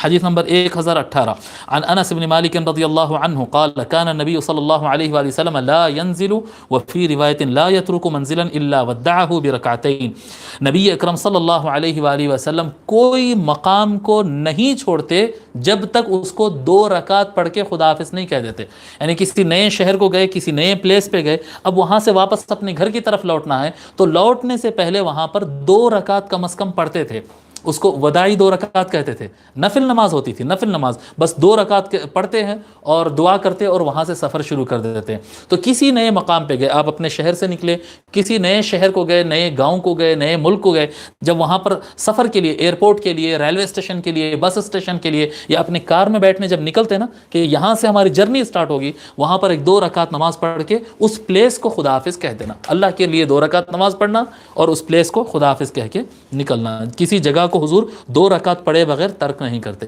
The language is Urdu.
حدیث نمبر 1018 عن انس بن مالک رضی اللہ عنہ قال كان النبي صلی اللہ علیہ وآلہ وسلم لا ينزل وفي روایت لا يترك منزلا الا ودعه بركعتين، نبی اکرم صلی اللہ علیہ وآلہ وسلم کوئی مقام کو نہیں چھوڑتے جب تک اس کو 2 رکعت پڑھ کے خدا حافظ نہیں کہہ دیتے. یعنی کسی نئے شہر کو گئے، کسی نئے پلیس پہ گئے، اب وہاں سے واپس اپنے گھر کی طرف لوٹنا ہے تو لوٹنے سے پہلے وہاں پر 2 رکعت کم از کم پڑھتے تھے. اس کو وداعی 2 رکعت کہتے تھے، نفل نماز ہوتی تھی، نفل نماز بس 2 رکعت پڑھتے ہیں اور دعا کرتے اور وہاں سے سفر شروع کر دیتے ہیں. تو کسی نئے مقام پہ گئے، آپ اپنے شہر سے نکلے، کسی نئے شہر کو گئے، نئے گاؤں کو گئے، نئے ملک کو گئے، جب وہاں پر سفر کے لیے، ایئرپورٹ کے لیے، ریلوے اسٹیشن کے لیے، بس اسٹیشن کے لیے یا اپنے کار میں بیٹھنے جب نکلتے نا کہ یہاں سے ہماری جرنی سٹارٹ ہوگی، وہاں پر 1-2 رکعت نماز پڑھ کے اس پلیس کو خدا حافظ کہہ دینا. اللہ کے لیے 2 رکعت نماز پڑھنا اور اس پلیس کو خدا حافظ کہہ کے نکلنا. کسی جگہ کو حضور 2 رکعت پڑھے بغیر ترک نہیں کرتے.